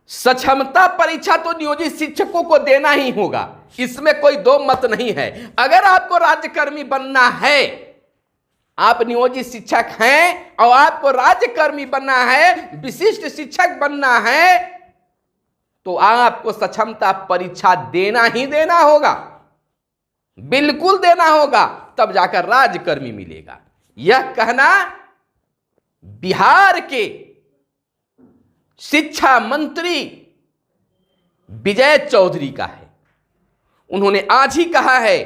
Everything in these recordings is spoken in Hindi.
सक्षमता परीक्षा तो नियोजित शिक्षकों को देना ही होगा, इसमें कोई दो मत नहीं है। अगर आपको राज्यकर्मी बनना है, आप नियोजित शिक्षक हैं और आपको राज्यकर्मी बनना है, विशिष्ट शिक्षक बनना है, तो आपको सक्षमता परीक्षा देना ही देना होगा, बिल्कुल देना होगा, तब जाकर राज्यकर्मी मिलेगा। यह कहना बिहार के शिक्षा मंत्री विजय चौधरी का है। उन्होंने आज ही कहा है,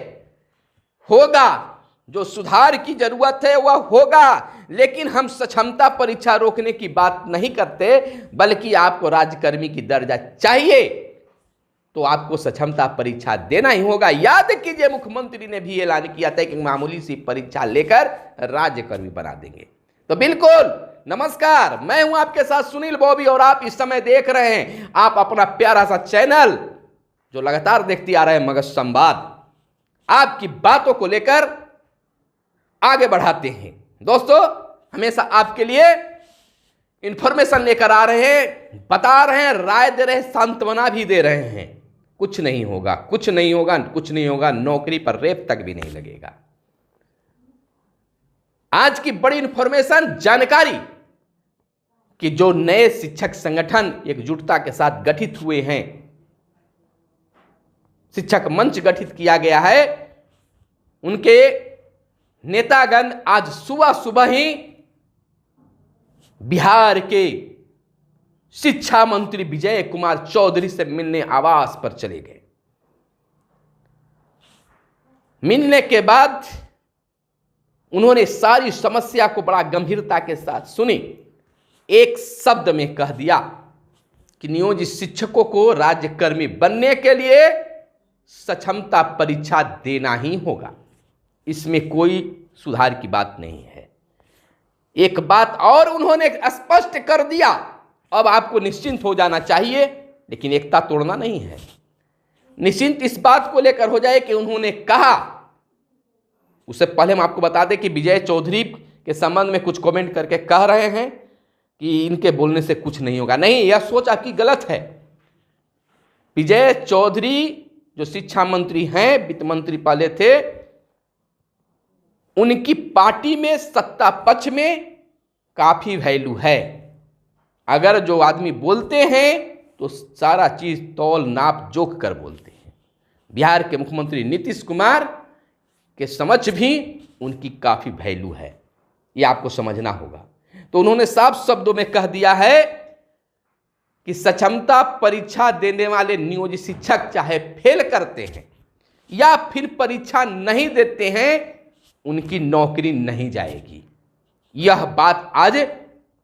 होगा, जो सुधार की जरूरत है वह होगा, लेकिन हम सक्षमता परीक्षा रोकने की बात नहीं करते, बल्कि आपको राज्यकर्मी की दर्जा चाहिए तो आपको सक्षमता परीक्षा देना ही होगा। याद कीजिए, मुख्यमंत्री ने भी ऐलान किया था कि मामूली सी परीक्षा लेकर राज्यकर्मी बना देंगे। तो बिल्कुल नमस्कार, मैं हूं आपके साथ सुनील बॉबी और आप इस समय देख रहे हैं आप अपना प्यारा सा चैनल जो लगातार देखते आ रहे हैं मगध संवाद, आपकी बातों को लेकर आगे बढ़ाते हैं। दोस्तों, हमेशा आपके लिए इंफॉर्मेशन लेकर आ रहे हैं, बता रहे हैं, राय दे रहे हैं, सांत्वना भी दे रहे हैं। कुछ नहीं होगा, कुछ नहीं होगा, कुछ नहीं होगा, नौकरी पर रेप तक भी नहीं लगेगा। आज की बड़ी इंफॉर्मेशन, जानकारी कि जो नए शिक्षक संगठन एकजुटता के साथ गठित हुए हैं, शिक्षक मंच गठित किया गया है, उनके नेतागण आज सुबह सुबह ही बिहार के शिक्षा मंत्री विजय कुमार चौधरी से मिलने आवास पर चले गए। मिलने के बाद उन्होंने सारी समस्या को बड़ा गंभीरता के साथ सुनी। एक शब्द में कह दिया कि नियोजित शिक्षकों को राज्यकर्मी बनने के लिए सक्षमता परीक्षा देना ही होगा, इसमें कोई सुधार की बात नहीं है। एक बात और उन्होंने स्पष्ट कर दिया, अब आपको निश्चिंत हो जाना चाहिए, लेकिन एकता तोड़ना नहीं है। निश्चिंत इस बात को लेकर हो जाए कि उन्होंने कहा, उससे पहले हम आपको बता दें कि विजय चौधरी के संबंध में कुछ कमेंट करके कह रहे हैं कि इनके बोलने से कुछ नहीं होगा। नहीं, यह सोच आपकी गलत है। विजय चौधरी जो शिक्षा मंत्री हैं, वित्त मंत्री पहले थे, उनकी पार्टी में सत्ता पक्ष में काफी वैल्यू है। अगर जो आदमी बोलते हैं तो सारा चीज तौल नाप जोख कर बोलते हैं। बिहार के मुख्यमंत्री नीतीश कुमार के समक्ष भी उनकी काफी वैल्यू है, ये आपको समझना होगा। तो उन्होंने साफ शब्दों में कह दिया है कि सक्षमता परीक्षा देने वाले नियोजित शिक्षक चाहे फेल करते हैं या फिर परीक्षा नहीं देते हैं, उनकी नौकरी नहीं जाएगी। यह बात आज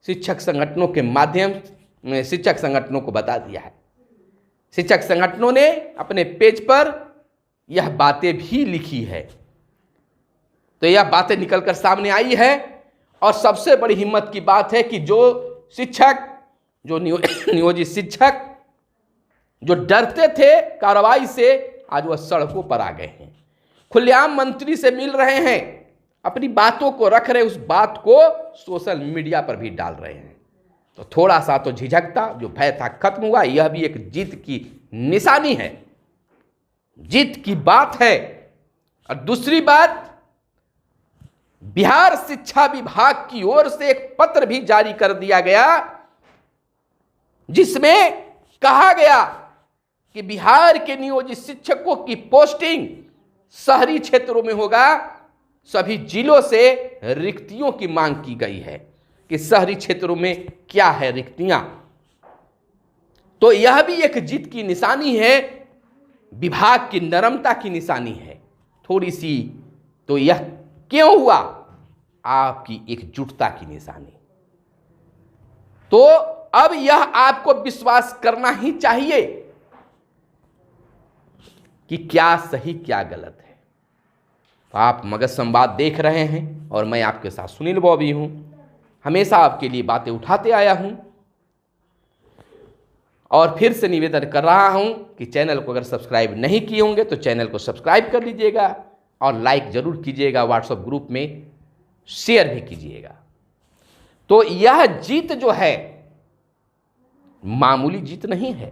शिक्षक संगठनों के माध्यम में शिक्षक संगठनों को बता दिया है। शिक्षक संगठनों ने अपने पेज पर यह बातें भी लिखी है। तो यह बातें निकलकर सामने आई है और सबसे बड़ी हिम्मत की बात है कि जो शिक्षक, जो नियोजित शिक्षक जो डरते थे कार्रवाई से, आज वह सड़कों पर आ गए हैं, खुलेआम मंत्री से मिल रहे हैं, अपनी बातों को रख रहे, उस बात को सोशल मीडिया पर भी डाल रहे हैं। तो थोड़ा सा तो झिझकता, जो भय था, खत्म हुआ। यह भी एक जीत की निशानी है, जीत की बात है। और दूसरी बात, बिहार शिक्षा विभाग की ओर से एक पत्र भी जारी कर दिया गया, जिसमें कहा गया कि बिहार के नियोजित शिक्षकों की पोस्टिंग शहरी क्षेत्रों में होगा। सभी जिलों से रिक्तियों की मांग की गई है कि शहरी क्षेत्रों में क्या है रिक्तियां। तो यह भी एक जीत की निशानी है, विभाग की नरमता की निशानी है थोड़ी सी। तो यह क्यों हुआ? आपकी एकजुटता की निशानी। तो अब यह आपको विश्वास करना ही चाहिए कि क्या सही क्या गलत है। तो आप मगध संवाद देख रहे हैं और मैं आपके साथ सुनील बॉबी हूं। हमेशा आपके लिए बातें उठाते आया हूं और फिर से निवेदन कर रहा हूं कि चैनल को अगर सब्सक्राइब नहीं किए होंगे तो चैनल को सब्सक्राइब कर लीजिएगा और लाइक जरूर कीजिएगा, व्हाट्सएप ग्रुप में शेयर भी कीजिएगा। तो यह जीत जो है मामूली जीत नहीं है।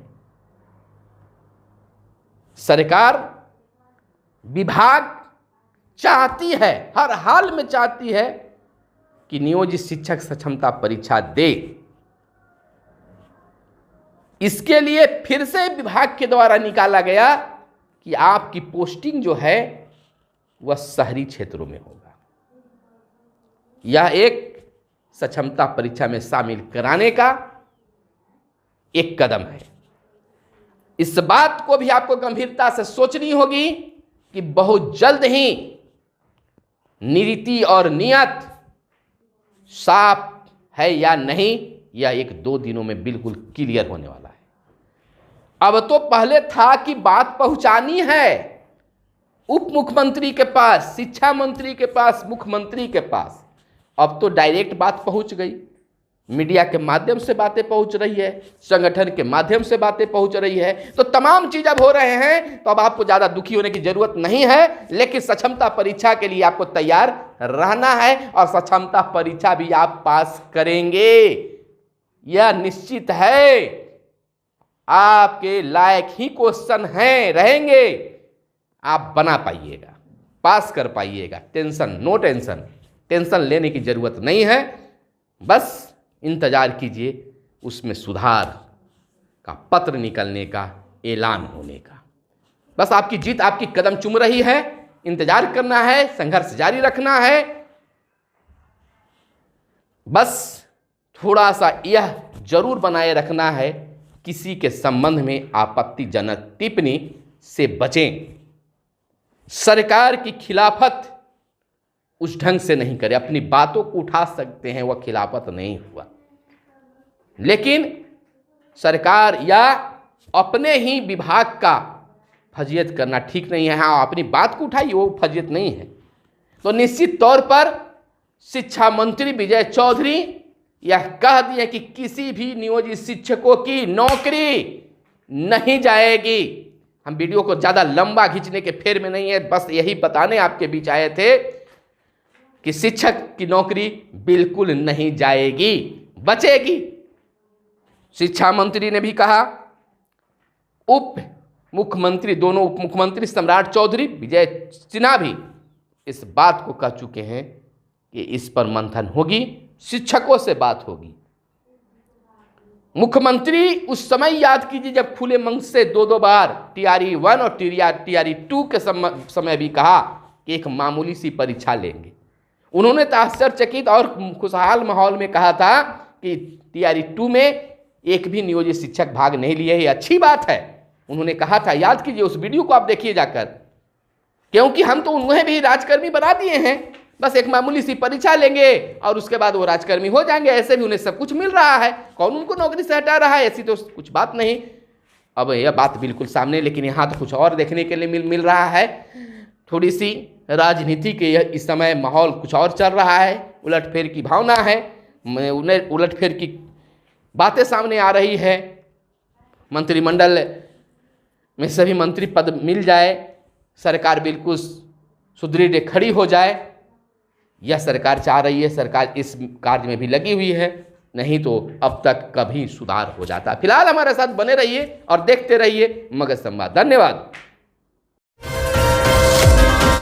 सरकार, विभाग चाहती है, हर हाल में चाहती है कि नियोजित शिक्षक सक्षमता परीक्षा दे। इसके लिए फिर से विभाग के द्वारा निकाला गया कि आपकी पोस्टिंग जो है वह शहरी क्षेत्रों में होगा। यह एक सक्षमता परीक्षा में शामिल कराने का एक कदम है। इस बात को भी आपको गंभीरता से सोचनी होगी कि बहुत जल्द ही नीति और नियत साफ है या नहीं, यह 1-2 दिनों में बिल्कुल क्लियर होने वाला है। अब तो पहले था कि बात पहुंचानी है उप मुख्यमंत्री के पास, शिक्षा मंत्री के पास, मुख्यमंत्री के पास। अब तो डायरेक्ट बात पहुंच गई, मीडिया के माध्यम से बातें पहुंच रही है, संगठन के माध्यम से बातें पहुंच रही है, तो तमाम चीज अब हो रहे हैं। तो अब आपको ज़्यादा दुखी होने की जरूरत नहीं है, लेकिन सक्षमता परीक्षा के लिए आपको तैयार रहना है और सक्षमता परीक्षा भी आप पास करेंगे, यह निश्चित है। आपके लायक ही क्वेश्चन हैं, रहेंगे, आप बना पाइएगा, पास कर पाइएगा। टेंशन, नो टेंशन, टेंशन लेने की जरूरत नहीं है। बस इंतजार कीजिए उसमें सुधार का पत्र निकलने का, ऐलान होने का। बस आपकी जीत आपकी कदम चूम रही है, इंतजार करना है, संघर्ष जारी रखना है। बस थोड़ा सा यह जरूर बनाए रखना है, किसी के संबंध में आपत्तिजनक टिप्पणी से बचें। सरकार की खिलाफत उस ढंग से नहीं करें। अपनी बातों को उठा सकते हैं, वह खिलाफत नहीं हुआ, लेकिन सरकार या अपने ही विभाग का फजीयत करना ठीक नहीं है। हाँ, अपनी बात को उठाइए, वो फजीयत नहीं है। तो निश्चित तौर पर शिक्षा मंत्री विजय चौधरी यह कह दिए कि किसी भी नियोजित शिक्षकों की नौकरी नहीं जाएगी। हम वीडियो को ज़्यादा लंबा खींचने के फेर में नहीं है, बस यही बताने आपके बीच आए थे कि शिक्षक की नौकरी बिल्कुल नहीं जाएगी, बचेगी। शिक्षा मंत्री ने भी कहा, उप मुख्यमंत्री, दोनों उप मुख्यमंत्री सम्राट चौधरी, विजय सिन्हा भी इस बात को कह चुके हैं कि इस पर मंथन होगी, शिक्षकों से बात होगी। मुख्यमंत्री उस समय याद कीजिए जब खुले मंच से 2 बार TRE 1 और TRE 2 के समय भी कहा कि एक मामूली सी परीक्षा लेंगे। उन्होंने तो आश्चर्यचकित और खुशहाल माहौल में कहा था कि TRE 2 में एक भी नियोजित शिक्षक भाग नहीं लिए, ये अच्छी बात है। उन्होंने कहा था, याद कीजिए उस वीडियो को आप देखिए जाकर, क्योंकि हम तो उन्हें भी राजकर्मी बना दिए हैं, बस एक मामूली सी परीक्षा लेंगे और उसके बाद वो राजकर्मी हो जाएंगे। ऐसे भी उन्हें सब कुछ मिल रहा है, कौन उनको नौकरी से हटा रहा है, ऐसी तो कुछ बात नहीं। अब यह बात बिल्कुल सामने, लेकिन यहाँ तो कुछ और देखने के लिए मिल रहा है। थोड़ी सी राजनीति के इस समय माहौल कुछ और चल रहा है, उलटफेर की भावना है, उन्हें उलटफेर की बातें सामने आ रही है। मंत्रिमंडल में सभी मंत्री पद मिल जाए, सरकार बिल्कुल सुदृढ़ खड़ी हो जाए, यह सरकार चाह रही है। सरकार इस कार्य में भी लगी हुई है, नहीं तो अब तक कभी सुधार हो जाता। फिलहाल हमारे साथ बने रहिए और देखते रहिए मगध संवाद। धन्यवाद।